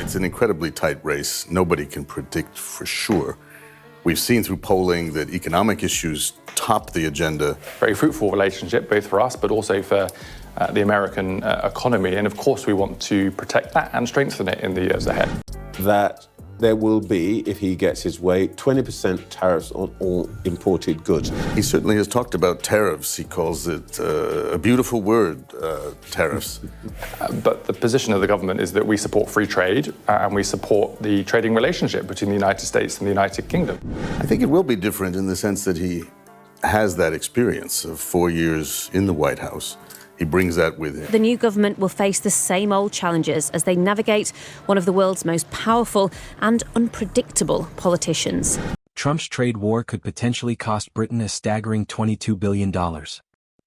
It's an incredibly tight race. Nobody can predict for sure. We've seen through polling that economic issues top the agenda. Very fruitful relationship, both for us, but also for the American economy. And of course, we want to protect that and strengthen it in the years ahead. That there will be, if he gets his way, 20% tariffs on all imported goods. He certainly has talked about tariffs. He calls it a beautiful word, tariffs. But the position of the government is that we support free trade and we support the trading relationship between the United States and the United Kingdom. I think it will be different in the sense that he has that experience of 4 years in the White House. He brings that with him. The new government will face the same old challenges as they navigate one of the world's most powerful and unpredictable politicians. Trump's trade war could potentially cost Britain a staggering $22 billion.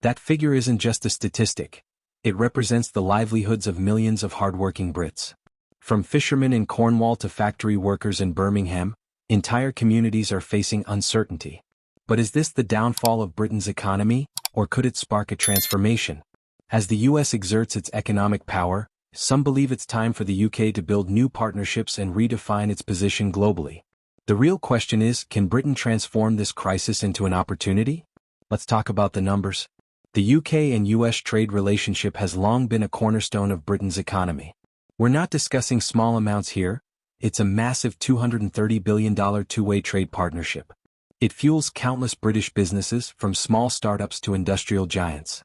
That figure isn't just a statistic. It represents the livelihoods of millions of hardworking Brits. From fishermen in Cornwall to factory workers in Birmingham, entire communities are facing uncertainty. But is this the downfall of Britain's economy, or could it spark a transformation? As the US exerts its economic power, some believe it's time for the UK to build new partnerships and redefine its position globally. The real question is, can Britain transform this crisis into an opportunity? Let's talk about the numbers. The UK and US trade relationship has long been a cornerstone of Britain's economy. We're not discussing small amounts here. It's a massive $230 billion two-way trade partnership. It fuels countless British businesses, from small startups to industrial giants.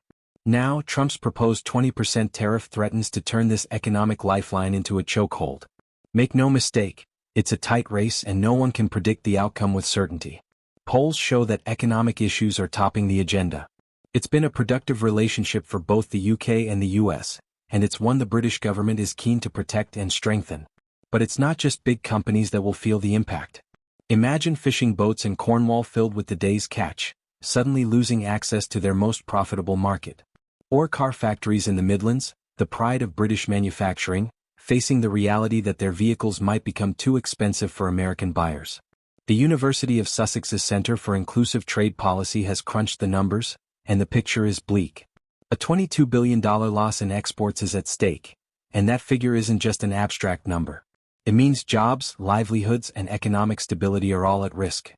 Now, Trump's proposed 20% tariff threatens to turn this economic lifeline into a chokehold. Make no mistake, it's a tight race and no one can predict the outcome with certainty. Polls show that economic issues are topping the agenda. It's been a productive relationship for both the UK and the US, and it's one the British government is keen to protect and strengthen. But it's not just big companies that will feel the impact. Imagine fishing boats in Cornwall filled with the day's catch, suddenly losing access to their most profitable market. Or car factories in the Midlands, the pride of British manufacturing, facing the reality that their vehicles might become too expensive for American buyers. The University of Sussex's Centre for Inclusive Trade Policy has crunched the numbers, and the picture is bleak. A $22 billion loss in exports is at stake, and that figure isn't just an abstract number. It means jobs, livelihoods, and economic stability are all at risk.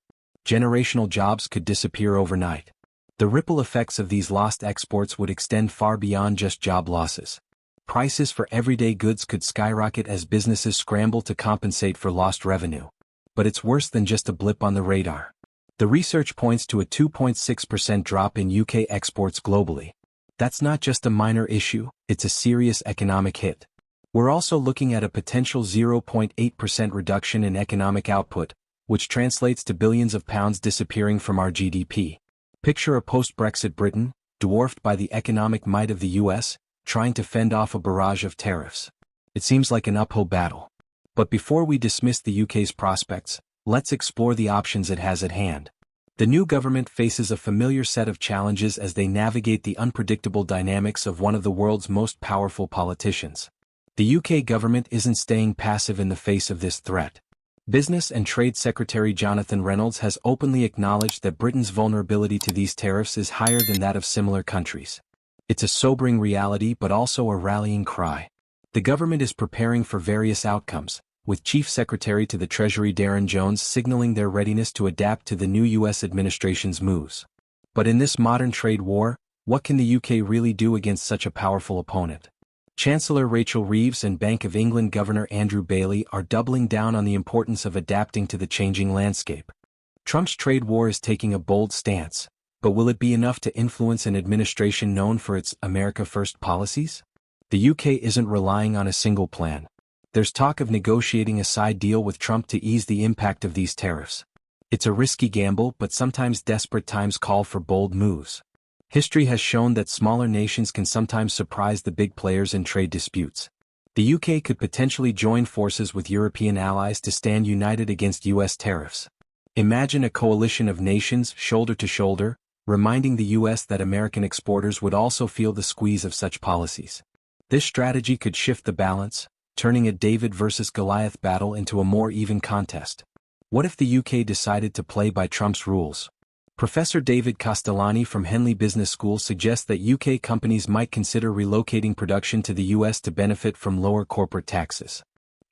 Generational jobs could disappear overnight. The ripple effects of these lost exports would extend far beyond just job losses. Prices for everyday goods could skyrocket as businesses scramble to compensate for lost revenue. But it's worse than just a blip on the radar. The research points to a 2.6% drop in UK exports globally. That's not just a minor issue, it's a serious economic hit. We're also looking at a potential 0.8% reduction in economic output, which translates to billions of pounds disappearing from our GDP. Picture a post-Brexit Britain, dwarfed by the economic might of the US, trying to fend off a barrage of tariffs. It seems like an uphill battle. But before we dismiss the UK's prospects, let's explore the options it has at hand. The new government faces a familiar set of challenges as they navigate the unpredictable dynamics of one of the world's most powerful politicians. The UK government isn't staying passive in the face of this threat. Business and Trade Secretary Jonathan Reynolds has openly acknowledged that Britain's vulnerability to these tariffs is higher than that of similar countries. It's a sobering reality but also a rallying cry. The government is preparing for various outcomes, with Chief Secretary to the Treasury Darren Jones signaling their readiness to adapt to the new US administration's moves. But in this modern trade war, what can the UK really do against such a powerful opponent? Chancellor Rachel Reeves and Bank of England Governor Andrew Bailey are doubling down on the importance of adapting to the changing landscape. Trump's trade war is taking a bold stance, but will it be enough to influence an administration known for its America First policies? The UK isn't relying on a single plan. There's talk of negotiating a side deal with Trump to ease the impact of these tariffs. It's a risky gamble, but sometimes desperate times call for bold moves. History has shown that smaller nations can sometimes surprise the big players in trade disputes. The UK could potentially join forces with European allies to stand united against US tariffs. Imagine a coalition of nations, shoulder to shoulder, reminding the US that American exporters would also feel the squeeze of such policies. This strategy could shift the balance, turning a David versus Goliath battle into a more even contest. What if the UK decided to play by Trump's rules? Professor David Castellani from Henley Business School suggests that UK companies might consider relocating production to the US to benefit from lower corporate taxes.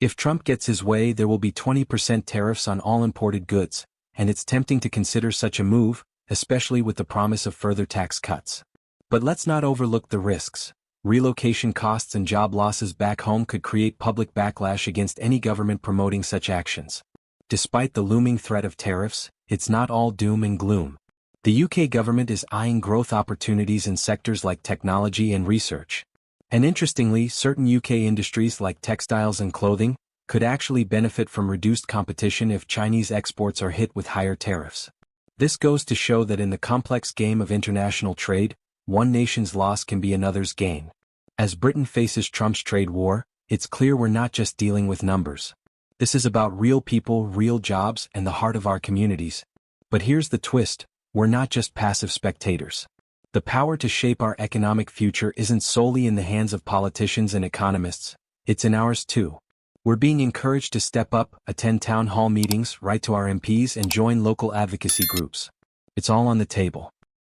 If Trump gets his way, there will be 20% tariffs on all imported goods, and it's tempting to consider such a move, especially with the promise of further tax cuts. But let's not overlook the risks. Relocation costs and job losses back home could create public backlash against any government promoting such actions. Despite the looming threat of tariffs, it's not all doom and gloom. The UK government is eyeing growth opportunities in sectors like technology and research. And interestingly, certain UK industries like textiles and clothing could actually benefit from reduced competition if Chinese exports are hit with higher tariffs. This goes to show that in the complex game of international trade, one nation's loss can be another's gain. As Britain faces Trump's trade war, it's clear we're not just dealing with numbers. This is about real people, real jobs, and the heart of our communities. But here's the twist, we're not just passive spectators. The power to shape our economic future isn't solely in the hands of politicians and economists, it's in ours too. We're being encouraged to step up, attend town hall meetings, write to our MPs, and join local advocacy groups. It's all on the table.